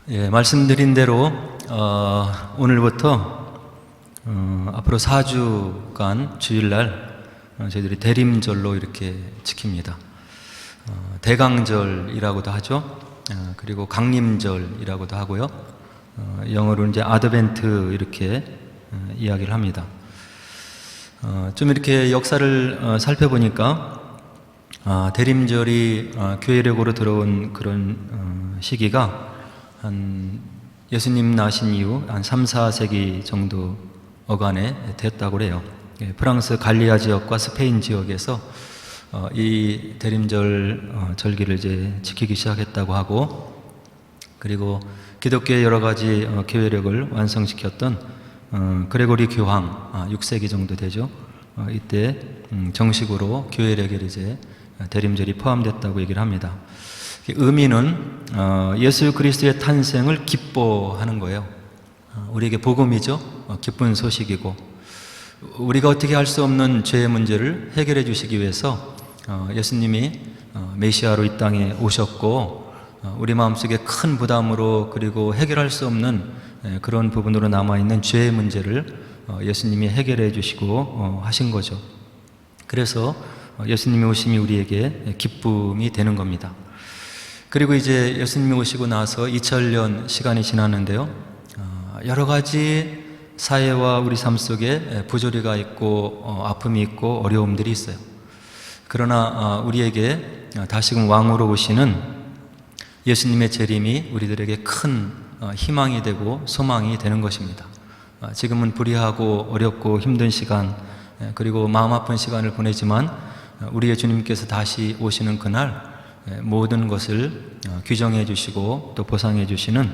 예, 말씀드린 대로 오늘부터 앞으로 4주간 주일날 저희들이 대림절로 이렇게 지킵니다. 대강절이라고도 하죠. 그리고 강림절이라고도 하고요. 영어로 이제 아드벤트 이렇게 이야기를 합니다. 좀 이렇게 역사를 살펴보니까 대림절이 교회력으로 들어온 그런 시기가 한 예수님 나신 이후 한 3, 4세기 정도 어간에 됐다고 그래요. 프랑스 갈리아 지역과 스페인 지역에서 이 대림절 절기를 이제 지키기 시작했다고 하고, 그리고 기독교의 여러 가지 교회력을 완성시켰던 그레고리 교황 6세기 정도 되죠. 이때 정식으로 교회력에 이제 대림절이 포함됐다고 얘기를 합니다. 의미는 예수 그리스도의 탄생을 기뻐하는 거예요. 우리에게 복음이죠. 기쁜 소식이고, 우리가 어떻게 할 수 없는 죄의 문제를 해결해 주시기 위해서 예수님이 메시아로 이 땅에 오셨고, 우리 마음속에 큰 부담으로 그리고 해결할 수 없는 그런 부분으로 남아있는 죄의 문제를 예수님이 해결해 주시고 하신 거죠. 그래서 예수님이 오심이 우리에게 기쁨이 되는 겁니다. 그리고 이제 예수님이 오시고 나서 2000년 시간이 지났는데요, 여러 가지 사회와 우리 삶 속에 부조리가 있고 아픔이 있고 어려움들이 있어요. 그러나 우리에게 다시금 왕으로 오시는 예수님의 재림이 우리들에게 큰 희망이 되고 소망이 되는 것입니다. 지금은 불의하고 어렵고 힘든 시간, 그리고 마음 아픈 시간을 보내지만 우리의 주님께서 다시 오시는 그날 모든 것을 규정해 주시고 또 보상해 주시는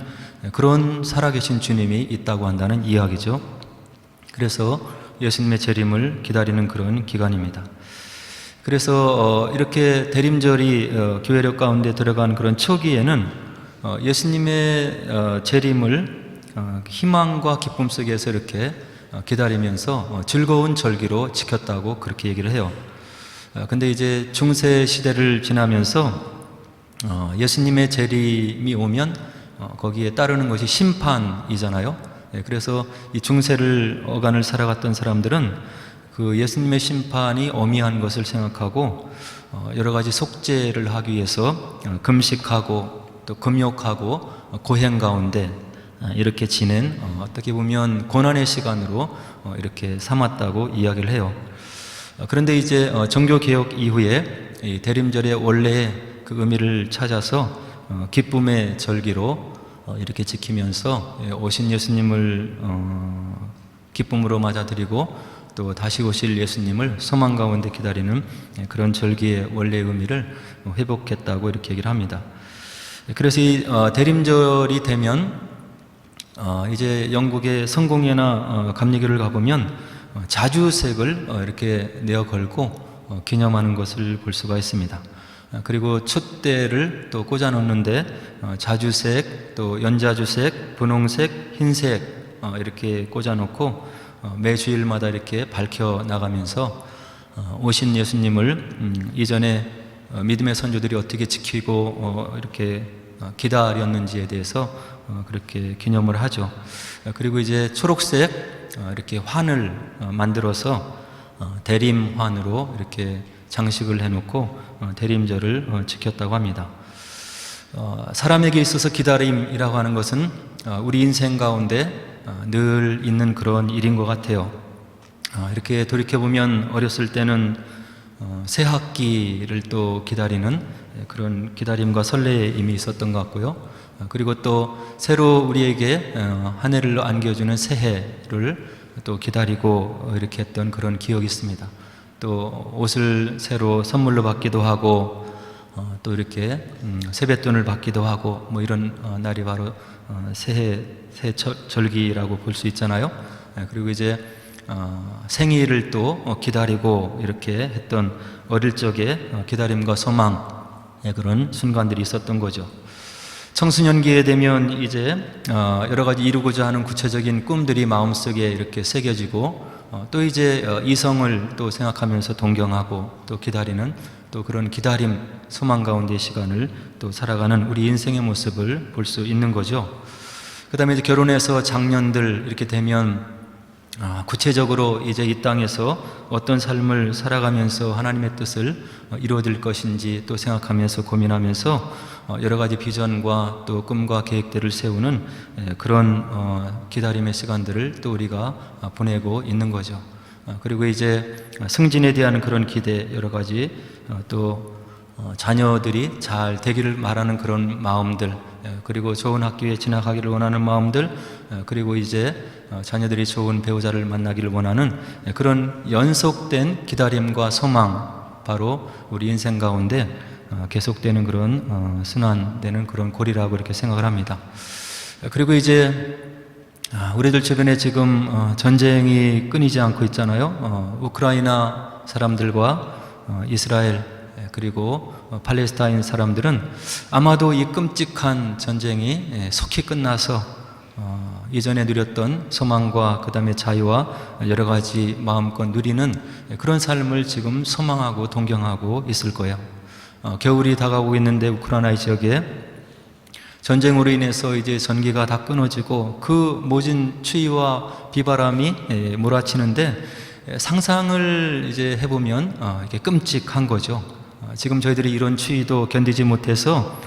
그런 살아계신 주님이 있다고 한다는 이야기죠. 그래서 예수님의 재림을 기다리는 그런 기간입니다. 그래서 이렇게 대림절이 교회력 가운데 들어간 그런 초기에는 예수님의 재림을 희망과 기쁨 속에서 이렇게 기다리면서 즐거운 절기로 지켰다고 그렇게 얘기를 해요. 근데 이제 중세 시대를 지나면서 예수님의 재림이 오면 거기에 따르는 것이 심판이잖아요. 그래서 이 중세를 어간을 살아갔던 사람들은 그 예수님의 심판이 어미한 것을 생각하고 여러 가지 속죄를 하기 위해서 금식하고 또 금욕하고 고행 가운데 이렇게 지낸 어떻게 보면 고난의 시간으로 이렇게 삼았다고 이야기를 해요. 그런데 이제 종교개혁 이후에 이 대림절의 원래의 그 의미를 찾아서 기쁨의 절기로 이렇게 지키면서 오신 예수님을 기쁨으로 맞아들이고 또 다시 오실 예수님을 소망 가운데 기다리는 그런 절기의 원래의 의미를 회복했다고 이렇게 얘기를 합니다. 그래서 이 대림절이 되면 이제 영국의 성공회나 감리교를 가보면 자주색을 이렇게 내어 걸고 기념하는 것을 볼 수가 있습니다. 그리고 촛대를 또 꽂아 놓는데 자주색, 또 연자주색, 분홍색, 흰색 이렇게 꽂아 놓고 매 주일마다 이렇게 밝혀 나가면서 오신 예수님을 이전에 믿음의 선조들이 어떻게 지키고 이렇게 기다렸는지에 대해서 그렇게 기념을 하죠. 그리고 이제 초록색 이렇게 환을 만들어서 대림환으로 이렇게 장식을 해놓고 대림절을 지켰다고 합니다. 사람에게 있어서 기다림이라고 하는 것은 우리 인생 가운데 늘 있는 그런 일인 것 같아요. 이렇게 돌이켜보면 어렸을 때는 새 학기를 또 기다리는 그런 기다림과 설레임이 있었던 것 같고요. 그리고 또 새로 우리에게 한 해를 안겨주는 새해를 또 기다리고 이렇게 했던 그런 기억이 있습니다. 또 옷을 새로 선물로 받기도 하고 또 이렇게 세뱃돈을 받기도 하고 뭐 이런 날이 바로 새해 절기라고 볼 수 있잖아요. 그리고 이제 생일을 또 기다리고 이렇게 했던 어릴 적에 기다림과 소망의 그런 순간들이 있었던 거죠. 청소년기에 되면 이제 여러 가지 이루고자 하는 구체적인 꿈들이 마음속에 이렇게 새겨지고 또 이제 이성을 또 생각하면서 동경하고 또 기다리는 또 그런 기다림, 소망 가운데의 시간을 또 살아가는 우리 인생의 모습을 볼 수 있는 거죠. 그 다음에 이제 결혼해서 장년들 이렇게 되면 구체적으로 이제 이 땅에서 어떤 삶을 살아가면서 하나님의 뜻을 이루어질 것인지 또 생각하면서 고민하면서 여러 가지 비전과 또 꿈과 계획들을 세우는 그런 기다림의 시간들을 또 우리가 보내고 있는 거죠. 그리고 이제 승진에 대한 그런 기대, 여러 가지 또 자녀들이 잘 되기를 바라는 그런 마음들, 그리고 좋은 학교에 진학하기를 원하는 마음들, 그리고 이제 자녀들이 좋은 배우자를 만나기를 원하는 그런 연속된 기다림과 소망, 바로 우리 인생 가운데 계속되는 그런 순환되는 그런 고리라고 이렇게 생각을 합니다. 그리고 이제 우리들 주변에 지금 전쟁이 끊이지 않고 있잖아요. 우크라이나 사람들과 이스라엘 그리고 팔레스타인 사람들은 아마도 이 끔찍한 전쟁이 속히 끝나서 이전에 누렸던 소망과 그 다음에 자유와 여러 가지 마음껏 누리는 그런 삶을 지금 소망하고 동경하고 있을 거예요. 겨울이 다가오고 있는데 우크라이나 지역에 전쟁으로 인해서 이제 전기가 다 끊어지고 그 모진 추위와 비바람이 몰아치는데 상상을 이제 해보면 이게 끔찍한 거죠. 지금 저희들이 이런 추위도 견디지 못해서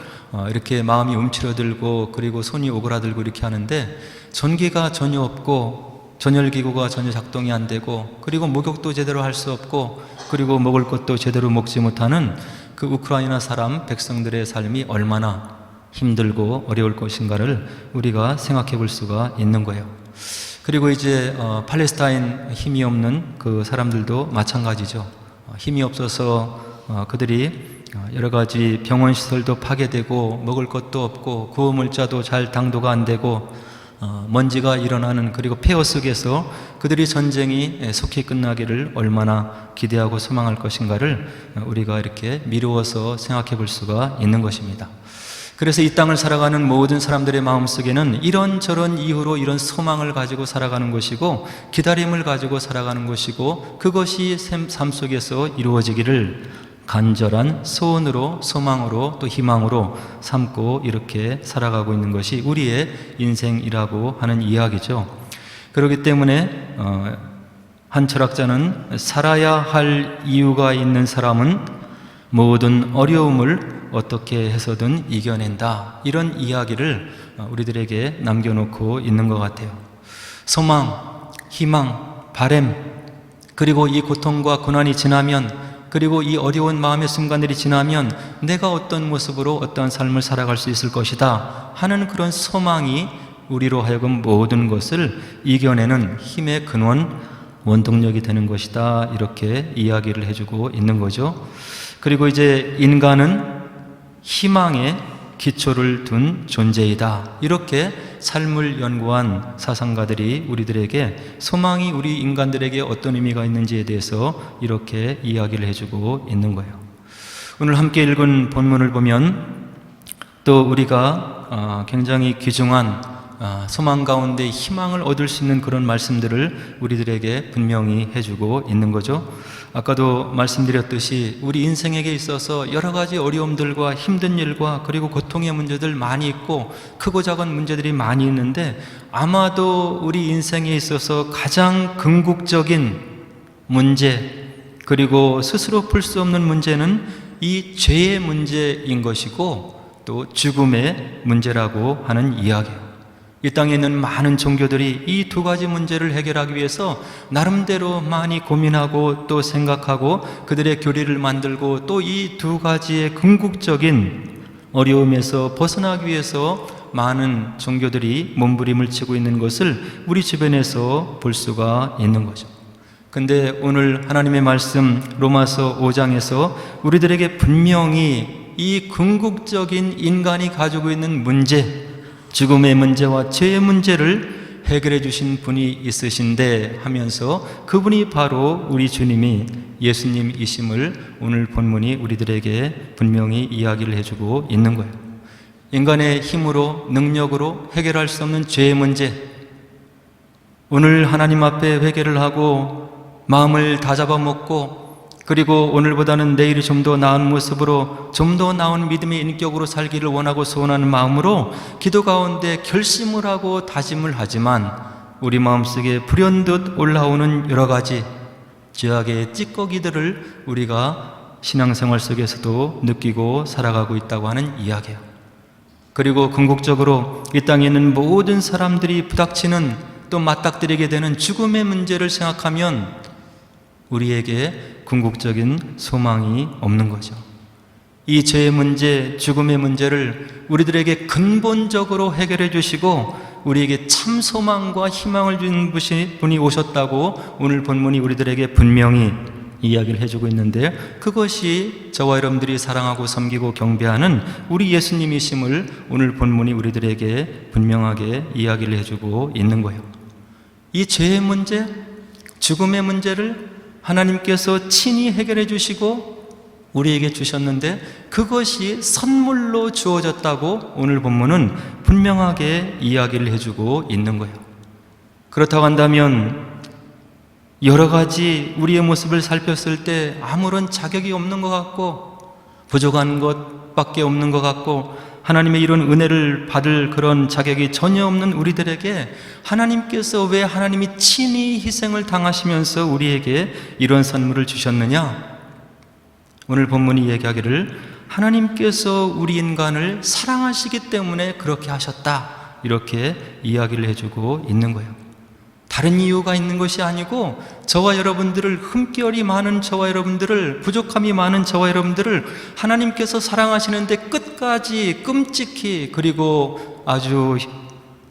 이렇게 마음이 움츠러들고 그리고 손이 오그라들고 이렇게 하는데 전기가 전혀 없고 전열기구가 전혀 작동이 안 되고 그리고 목욕도 제대로 할 수 없고 그리고 먹을 것도 제대로 먹지 못하는 그 우크라이나 사람 백성들의 삶이 얼마나 힘들고 어려울 것인가를 우리가 생각해 볼 수가 있는 거예요. 그리고 이제 팔레스타인 힘이 없는 그 사람들도 마찬가지죠. 힘이 없어서 그들이 여러 가지 병원 시설도 파괴되고 먹을 것도 없고 구호물자도 잘 당도가 안 되고 먼지가 일어나는 그리고 폐허 속에서 그들이 전쟁이 속히 끝나기를 얼마나 기대하고 소망할 것인가를 우리가 이렇게 미루어서 생각해 볼 수가 있는 것입니다. 그래서 이 땅을 살아가는 모든 사람들의 마음속에는 이런저런 이유로 이런 소망을 가지고 살아가는 것이고 기다림을 가지고 살아가는 것이고 그것이 삶 속에서 이루어지기를 간절한 소원으로 소망으로 또 희망으로 삼고 이렇게 살아가고 있는 것이 우리의 인생이라고 하는 이야기죠. 그렇기 때문에 한 철학자는 살아야 할 이유가 있는 사람은 모든 어려움을 어떻게 해서든 이겨낸다, 이런 이야기를 우리들에게 남겨놓고 있는 것 같아요. 소망, 희망, 바람, 그리고 이 고통과 고난이 지나면, 그리고 이 어려운 마음의 순간들이 지나면 내가 어떤 모습으로 어떤 삶을 살아갈 수 있을 것이다 하는 그런 소망이 우리로 하여금 모든 것을 이겨내는 힘의 근원, 원동력이 되는 것이다, 이렇게 이야기를 해주고 있는 거죠. 그리고 이제 인간은 희망에 기초를 둔 존재이다, 이렇게 삶을 연구한 사상가들이 우리들에게 소망이 우리 인간들에게 어떤 의미가 있는지에 대해서 이렇게 이야기를 해주고 있는 거예요. 오늘 함께 읽은 본문을 보면 또 우리가 굉장히 귀중한 소망 가운데 희망을 얻을 수 있는 그런 말씀들을 우리들에게 분명히 해주고 있는 거죠. 아까도 말씀드렸듯이 우리 인생에게 있어서 여러 가지 어려움들과 힘든 일과 그리고 고통의 문제들 많이 있고 크고 작은 문제들이 많이 있는데 아마도 우리 인생에 있어서 가장 궁극적인 문제, 그리고 스스로 풀 수 없는 문제는 이 죄의 문제인 것이고 또 죽음의 문제라고 하는 이야기예요. 이 땅에 있는 많은 종교들이 이 두 가지 문제를 해결하기 위해서 나름대로 많이 고민하고 또 생각하고 그들의 교리를 만들고 또 이 두 가지의 궁극적인 어려움에서 벗어나기 위해서 많은 종교들이 몸부림을 치고 있는 것을 우리 주변에서 볼 수가 있는 거죠. 근데 오늘 하나님의 말씀 로마서 5장에서 우리들에게 분명히 이 궁극적인 인간이 가지고 있는 문제, 죽음의 문제와 죄의 문제를 해결해 주신 분이 있으신데 하면서 그분이 바로 우리 주님이 예수님이심을 오늘 본문이 우리들에게 분명히 이야기를 해주고 있는 거예요. 인간의 힘으로 능력으로 해결할 수 없는 죄의 문제, 오늘 하나님 앞에 회개를 하고 마음을 다잡아먹고 그리고 오늘보다는 내일이 좀 더 나은 모습으로 좀 더 나은 믿음의 인격으로 살기를 원하고 소원하는 마음으로 기도 가운데 결심을 하고 다짐을 하지만 우리 마음속에 불현듯 올라오는 여러 가지 죄악의 찌꺼기들을 우리가 신앙생활 속에서도 느끼고 살아가고 있다고 하는 이야기예요. 그리고 궁극적으로 이 땅에 있는 모든 사람들이 부닥치는 또 맞닥뜨리게 되는 죽음의 문제를 생각하면 우리에게 궁극적인 소망이 없는 거죠. 이 죄의 문제, 죽음의 문제를 우리들에게 근본적으로 해결해 주시고 우리에게 참 소망과 희망을 준 분이 오셨다고 오늘 본문이 우리들에게 분명히 이야기를 해주고 있는데, 그것이 저와 여러분들이 사랑하고 섬기고 경배하는 우리 예수님이심을 오늘 본문이 우리들에게 분명하게 이야기를 해주고 있는 거예요. 이 죄의 문제, 죽음의 문제를 하나님께서 친히 해결해 주시고 우리에게 주셨는데 그것이 선물로 주어졌다고 오늘 본문은 분명하게 이야기를 해주고 있는 거예요. 그렇다고 한다면 여러 가지 우리의 모습을 살폈을 때 아무런 자격이 없는 것 같고 부족한 것밖에 없는 것 같고 하나님의 이런 은혜를 받을 그런 자격이 전혀 없는 우리들에게 하나님께서 왜 하나님이 친히 희생을 당하시면서 우리에게 이런 선물을 주셨느냐? 오늘 본문이 얘기하기를 하나님께서 우리 인간을 사랑하시기 때문에 그렇게 하셨다, 이렇게 이야기를 해주고 있는 거예요. 다른 이유가 있는 것이 아니고 저와 여러분들을, 흠결이 많은 저와 여러분들을, 부족함이 많은 저와 여러분들을 하나님께서 사랑하시는데 끝까지 끔찍히 그리고 아주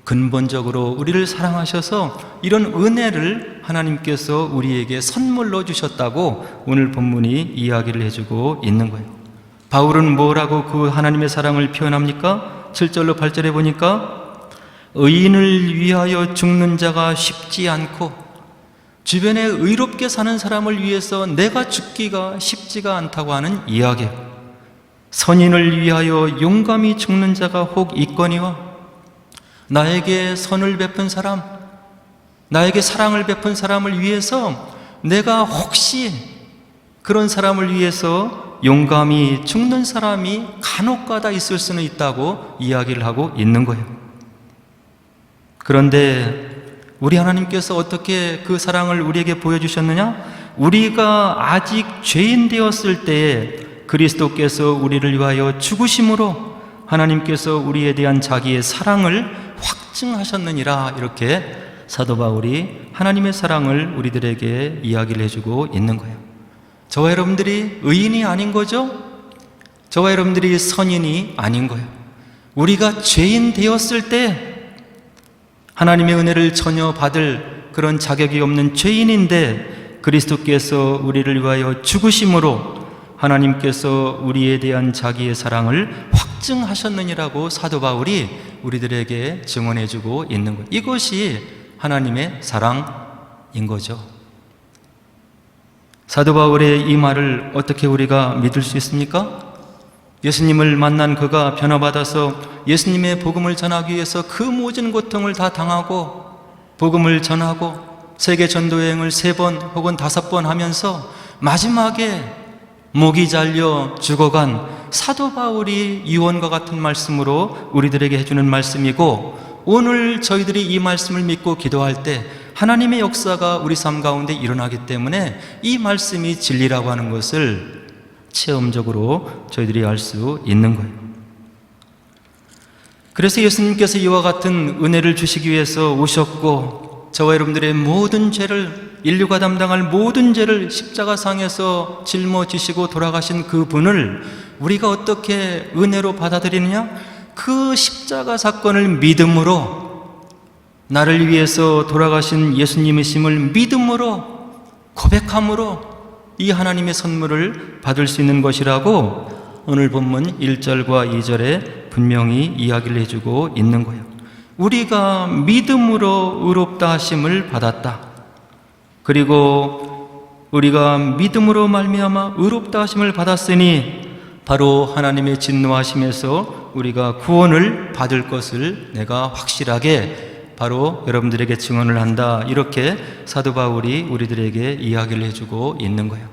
근본적으로 우리를 사랑하셔서 이런 은혜를 하나님께서 우리에게 선물로 주셨다고 오늘 본문이 이야기를 해주고 있는 거예요. 바울은 뭐라고 그 하나님의 사랑을 표현합니까? 7절로 8절에 보니까 의인을 위하여 죽는 자가 쉽지 않고 주변에 의롭게 사는 사람을 위해서 내가 죽기가 쉽지가 않다고 하는 이야기예요. 선인을 위하여 용감히 죽는 자가 혹 있거니와 나에게 선을 베푼 사람, 나에게 사랑을 베푼 사람을 위해서 내가 혹시 그런 사람을 위해서 용감히 죽는 사람이 간혹가다 있을 수는 있다고 이야기를 하고 있는 거예요. 그런데 우리 하나님께서 어떻게 그 사랑을 우리에게 보여주셨느냐? 우리가 아직 죄인 되었을 때에 그리스도께서 우리를 위하여 죽으심으로 하나님께서 우리에 대한 자기의 사랑을 확증하셨느니라, 이렇게 사도 바울이 하나님의 사랑을 우리들에게 이야기를 해주고 있는 거예요. 저와 여러분들이 의인이 아닌 거죠? 저와 여러분들이 선인이 아닌 거예요. 우리가 죄인 되었을 때 하나님의 은혜를 전혀 받을 그런 자격이 없는 죄인인데 그리스도께서 우리를 위하여 죽으심으로 하나님께서 우리에 대한 자기의 사랑을 확증하셨느니라고 사도 바울이 우리들에게 증언해주고 있는 거예요. 이것이 하나님의 사랑인 거죠. 사도 바울의 이 말을 어떻게 우리가 믿을 수 있습니까? 예수님을 만난 그가 변화받아서 예수님의 복음을 전하기 위해서 그 모든 고통을 다 당하고 복음을 전하고 세계 전도여행을 3번 혹은 5번 하면서 마지막에 목이 잘려 죽어간 사도 바울이 유언과 같은 말씀으로 우리들에게 해주는 말씀이고, 오늘 저희들이 이 말씀을 믿고 기도할 때 하나님의 역사가 우리 삶 가운데 일어나기 때문에 이 말씀이 진리라고 하는 것을 체험적으로 저희들이 알 수 있는 거예요. 그래서 예수님께서 이와 같은 은혜를 주시기 위해서 오셨고 저와 여러분들의 모든 죄를, 인류가 담당할 모든 죄를 십자가상에서 짊어지시고 돌아가신 그 분을 우리가 어떻게 은혜로 받아들이느냐? 그 십자가 사건을 믿음으로, 나를 위해서 돌아가신 예수님이심을 믿음으로 고백함으로 이 하나님의 선물을 받을 수 있는 것이라고 오늘 본문 1절과 2절에 분명히 이야기를 해주고 있는 거예요. 우리가 믿음으로 의롭다 하심을 받았다. 그리고 우리가 믿음으로 말미암아 의롭다 하심을 받았으니 바로 하나님의 진노하심에서 우리가 구원을 받을 것을 내가 확실하게 바로 여러분들에게 증언을 한다. 이렇게 사도 바울이 우리들에게 이야기를 해주고 있는 거예요.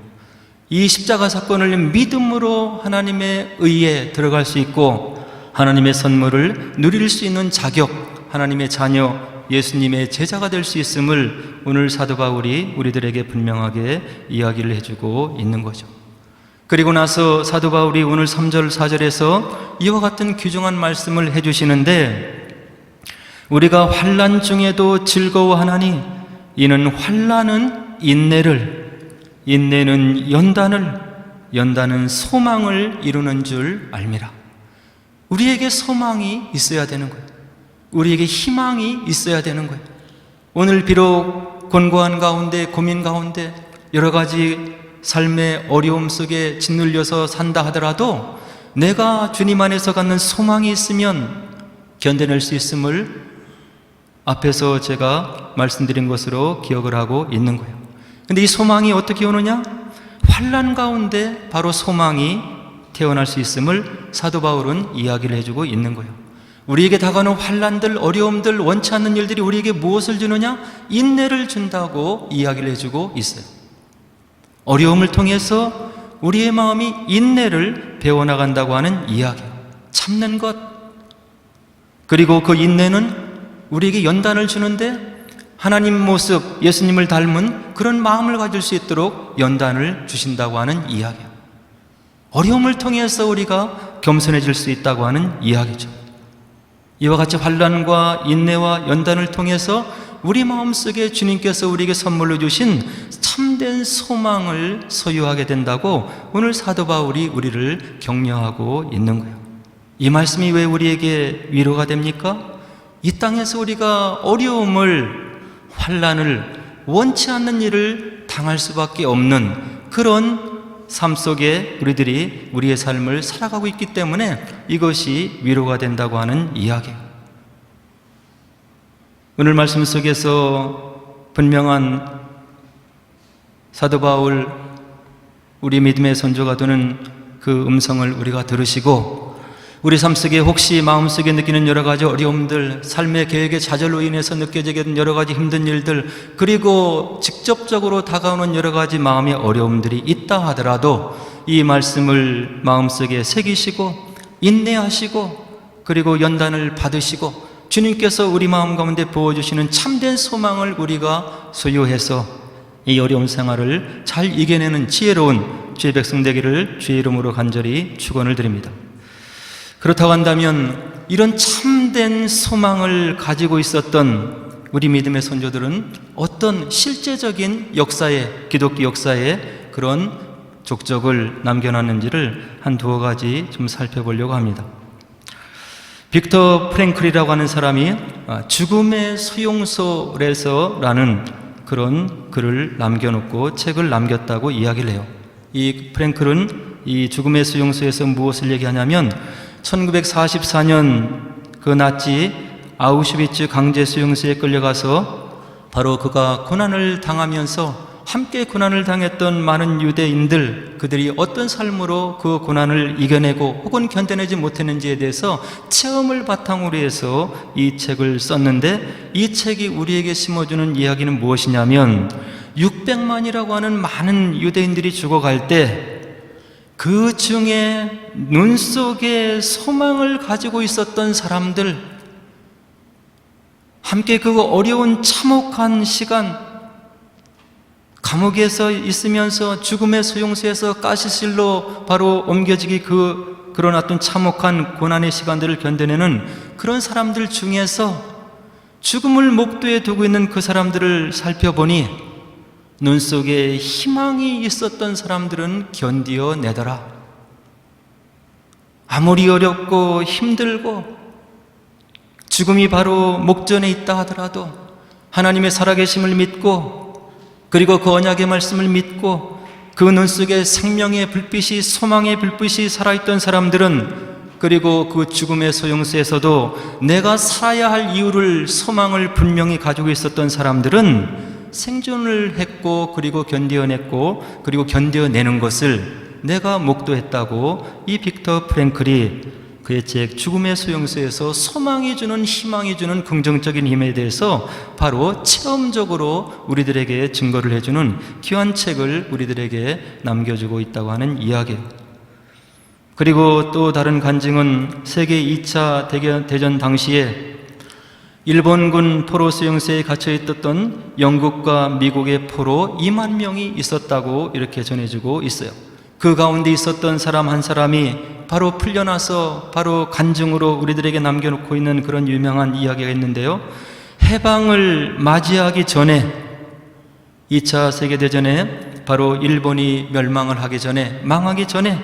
이 십자가 사건을 믿음으로 하나님의 의에 들어갈 수 있고 하나님의 선물을 누릴 수 있는 자격, 하나님의 자녀, 예수님의 제자가 될 수 있음을 오늘 사도 바울이 우리들에게 분명하게 이야기를 해주고 있는 거죠. 그리고 나서 사도 바울이 오늘 3절 4절에서 이와 같은 귀중한 말씀을 해주시는데, 우리가 환난 중에도 즐거워하나니 이는 환난은 인내를, 인내는 연단을, 연단은 소망을 이루는 줄 알미라. 우리에게 소망이 있어야 되는 거예요. 우리에게 희망이 있어야 되는 거예요. 오늘 비록 곤고한 가운데, 고민 가운데 여러 가지 삶의 어려움 속에 짓눌려서 산다 하더라도 내가 주님 안에서 갖는 소망이 있으면 견뎌낼 수 있음을 앞에서 제가 말씀드린 것으로 기억을 하고 있는 거예요. 근데 이 소망이 어떻게 오느냐? 환난 가운데 바로 소망이 태어날 수 있음을 사도 바울은 이야기를 해주고 있는 거예요. 우리에게 다가오는 환난들, 어려움들, 원치 않는 일들이 우리에게 무엇을 주느냐? 인내를 준다고 이야기를 해주고 있어요. 어려움을 통해서 우리의 마음이 인내를 배워나간다고 하는 이야기예요. 참는 것. 그리고 그 인내는 우리에게 연단을 주는데 하나님 모습, 예수님을 닮은 그런 마음을 가질 수 있도록 연단을 주신다고 하는 이야기예요. 어려움을 통해서 우리가 겸손해질 수 있다고 하는 이야기죠. 이와 같이 환난과 인내와 연단을 통해서 우리 마음속에 주님께서 우리에게 선물로 주신 참된 소망을 소유하게 된다고 오늘 사도 바울이 우리를 격려하고 있는 거예요. 이 말씀이 왜 우리에게 위로가 됩니까? 이 땅에서 우리가 어려움을, 환난을, 원치 않는 일을 당할 수밖에 없는 그런 삶 속에 우리들이 우리의 삶을 살아가고 있기 때문에 이것이 위로가 된다고 하는 이야기예요. 오늘 말씀 속에서 분명한 사도 바울, 우리 믿음의 선조가 되는 그 음성을 우리가 들으시고 우리 삶 속에 혹시 마음속에 느끼는 여러 가지 어려움들, 삶의 계획의 좌절로 인해서 느껴지게 된 여러 가지 힘든 일들, 그리고 직접적으로 다가오는 여러 가지 마음의 어려움들이 있다 하더라도 이 말씀을 마음속에 새기시고 인내하시고 그리고 연단을 받으시고 주님께서 우리 마음 가운데 부어주시는 참된 소망을 우리가 소유해서 이 어려운 생활을 잘 이겨내는 지혜로운 주의 백성 되기를 주의 이름으로 간절히 축원을 드립니다. 그렇다고 한다면 이런 참된 소망을 가지고 있었던 우리 믿음의 선조들은 어떤 실제적인 역사에, 기독교 역사에 그런 족적을 남겨놨는지를 한 두어 가지 좀 살펴보려고 합니다. 빅터 프랭클이라고 하는 사람이 죽음의 소용소에서라는 그런 글을 남겨놓고 책을 남겼다고 이야기를 해요. 이 프랭클은 이 죽음의 수용소에서 무엇을 얘기하냐면 1944년 그 나치 아우슈비츠 강제 수용소에 끌려가서 바로 그가 고난을 당하면서 함께 고난을 당했던 많은 유대인들, 그들이 어떤 삶으로 그 고난을 이겨내고 혹은 견뎌내지 못했는지에 대해서 체험을 바탕으로 해서 이 책을 썼는데, 이 책이 우리에게 심어주는 이야기는 무엇이냐면 600만이라고 하는 많은 유대인들이 죽어갈 때 그 중에 눈 속에 소망을 가지고 있었던 사람들, 함께 그 어려운 참혹한 시간, 감옥에서 있으면서 죽음의 소용소에서 가시실로 바로 옮겨지기 그런 어떤 참혹한 고난의 시간들을 견뎌내는 그런 사람들 중에서 죽음을 목도에 두고 있는 그 사람들을 살펴보니 눈 속에 희망이 있었던 사람들은 견디어내더라. 아무리 어렵고 힘들고 죽음이 바로 목전에 있다 하더라도 하나님의 살아계심을 믿고, 그리고 그 언약의 말씀을 믿고 그 눈 속에 생명의 불빛이, 소망의 불빛이 살아있던 사람들은, 그리고 그 죽음의 소용소에서도 내가 살아야 할 이유를, 소망을 분명히 가지고 있었던 사람들은 생존을 했고, 그리고 견뎌냈고, 그리고 견뎌내는 것을 내가 목도했다고 이 빅터 프랭클이 그의 책 죽음의 수용소에서 소망이 주는, 희망이 주는 긍정적인 힘에 대해서 바로 체험적으로 우리들에게 증거를 해주는 귀한 책을 우리들에게 남겨주고 있다고 하는 이야기예요. 그리고 또 다른 간증은 세계 2차 대전 당시에 일본군 포로 수용소에 갇혀 있었던 영국과 미국의 포로 2만 명이 있었다고 이렇게 전해주고 있어요. 그 가운데 있었던 사람 한 사람이 바로 풀려나서 바로 간증으로 우리들에게 남겨놓고 있는 그런 유명한 이야기가 있는데요. 해방을 맞이하기 전에 2차 세계대전에 바로 일본이 멸망을 하기 전에, 망하기 전에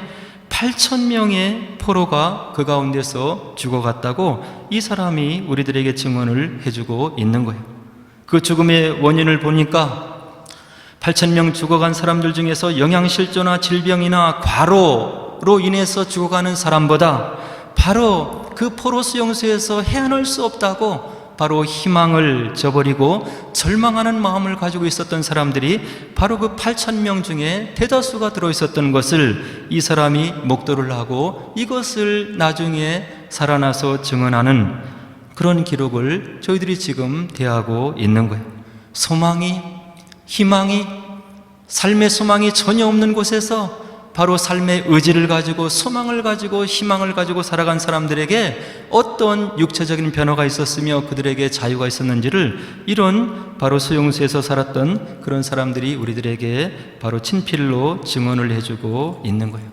8,000명의 포로가 그 가운데서 죽어갔다고 이 사람이 우리들에게 증언을 해주고 있는 거예요. 그 죽음의 원인을 보니까 8,000명 죽어간 사람들 중에서 영양실조나 질병이나 과로로 인해서 죽어가는 사람보다 바로 그 포로 수용소에서 헤어날 수 없다고 바로 희망을 저버리고 절망하는 마음을 가지고 있었던 사람들이 바로 그 8,000명 중에 대다수가 들어있었던 것을 이 사람이 목도를 하고 이것을 나중에 살아나서 증언하는 그런 기록을 저희들이 지금 대하고 있는 거예요. 소망이, 희망이, 삶의 소망이 전혀 없는 곳에서 바로 삶의 의지를 가지고 소망을 가지고 희망을 가지고 살아간 사람들에게 어떤 육체적인 변화가 있었으며 그들에게 자유가 있었는지를 이런 바로 수용소에서 살았던 그런 사람들이 우리들에게 바로 친필로 증언을 해주고 있는 거예요.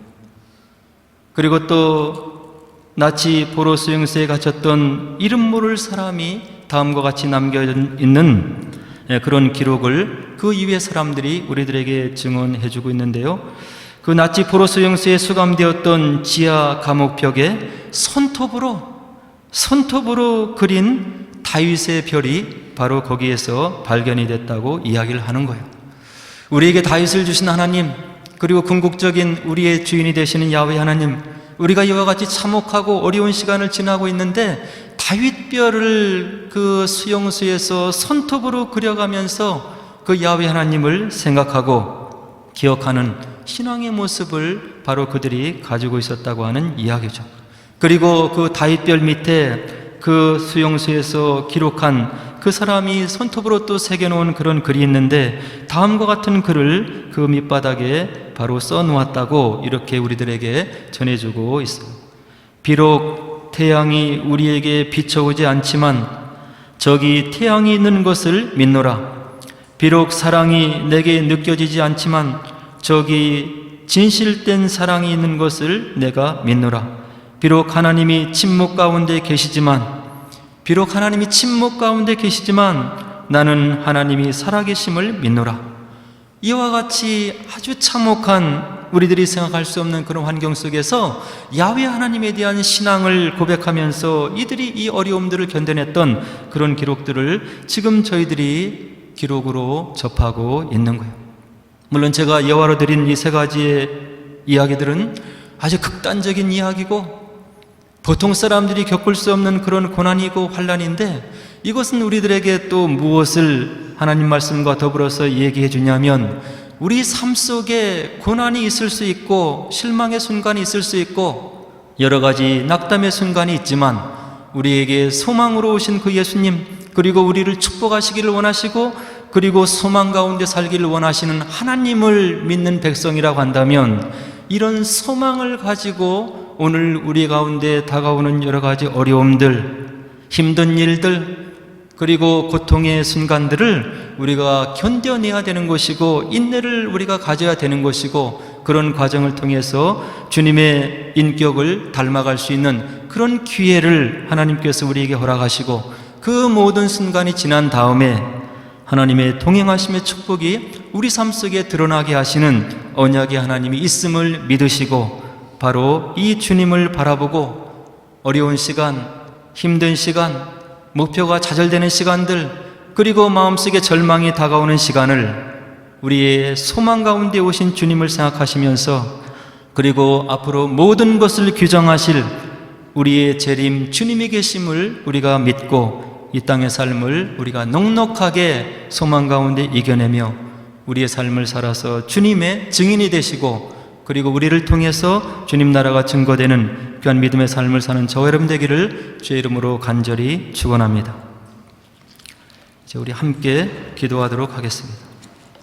그리고 또 나치 포로 수용소에 갇혔던 이름 모를 사람이 다음과 같이 남겨있는 그런 기록을 그 이외의 사람들이 우리들에게 증언해주고 있는데요. 그 나치 포로 수용소에 수감되었던 지하 감옥 벽에 손톱으로 그린 다윗의 별이 바로 거기에서 발견이 됐다고 이야기를 하는 거예요. 우리에게 다윗을 주신 하나님, 그리고 궁극적인 우리의 주인이 되시는 야훼 하나님, 우리가 이와 같이 참혹하고 어려운 시간을 지나고 있는데 다윗별을 그 수용소에서 손톱으로 그려가면서 그 야훼 하나님을 생각하고 기억하는 신앙의 모습을 바로 그들이 가지고 있었다고 하는 이야기죠. 그리고 그 다윗별 밑에 그 수용소에서 기록한 그 사람이 손톱으로 또 새겨놓은 그런 글이 있는데 다음과 같은 글을 그 밑바닥에 바로 써놓았다고 이렇게 우리들에게 전해주고 있어요. 비록 태양이 우리에게 비춰오지 않지만 저기 태양이 있는 것을 믿노라. 비록 사랑이 내게 느껴지지 않지만 저기 진실된 사랑이 있는 것을 내가 믿노라. 비록 하나님이 침묵 가운데 계시지만 나는 하나님이 살아계심을 믿노라. 이와 같이 아주 참혹한 우리들이 생각할 수 없는 그런 환경 속에서 야훼 하나님에 대한 신앙을 고백하면서 이들이 이 어려움들을 견뎌냈던 그런 기록들을 지금 저희들이 기록으로 접하고 있는 거예요. 물론 제가 예화로 드린 이 세 가지의 이야기들은 아주 극단적인 이야기고 보통 사람들이 겪을 수 없는 그런 고난이고 환난인데 이것은 우리들에게 또 무엇을 하나님 말씀과 더불어서 얘기해 주냐면 우리 삶 속에 고난이 있을 수 있고 실망의 순간이 있을 수 있고 여러 가지 낙담의 순간이 있지만 우리에게 소망으로 오신 그 예수님, 그리고 우리를 축복하시기를 원하시고 그리고 소망 가운데 살기를 원하시는 하나님을 믿는 백성이라고 한다면 이런 소망을 가지고 오늘 우리 가운데 다가오는 여러 가지 어려움들, 힘든 일들, 그리고 고통의 순간들을 우리가 견뎌내야 되는 것이고 인내를 우리가 가져야 되는 것이고 그런 과정을 통해서 주님의 인격을 닮아갈 수 있는 그런 기회를 하나님께서 우리에게 허락하시고 그 모든 순간이 지난 다음에 하나님의 동행하심의 축복이 우리 삶 속에 드러나게 하시는 언약의 하나님이 있음을 믿으시고 바로 이 주님을 바라보고 어려운 시간, 힘든 시간, 목표가 좌절되는 시간들, 그리고 마음속에 절망이 다가오는 시간을 우리의 소망 가운데 오신 주님을 생각하시면서 그리고 앞으로 모든 것을 규정하실 우리의 재림 주님이 계심을 우리가 믿고 이 땅의 삶을 우리가 넉넉하게 소망 가운데 이겨내며 우리의 삶을 살아서 주님의 증인이 되시고 그리고 우리를 통해서 주님 나라가 증거되는 귀한 믿음의 삶을 사는 저와 여러분 되기를 주의 이름으로 간절히 축원합니다. 이제 우리 함께 기도하도록 하겠습니다.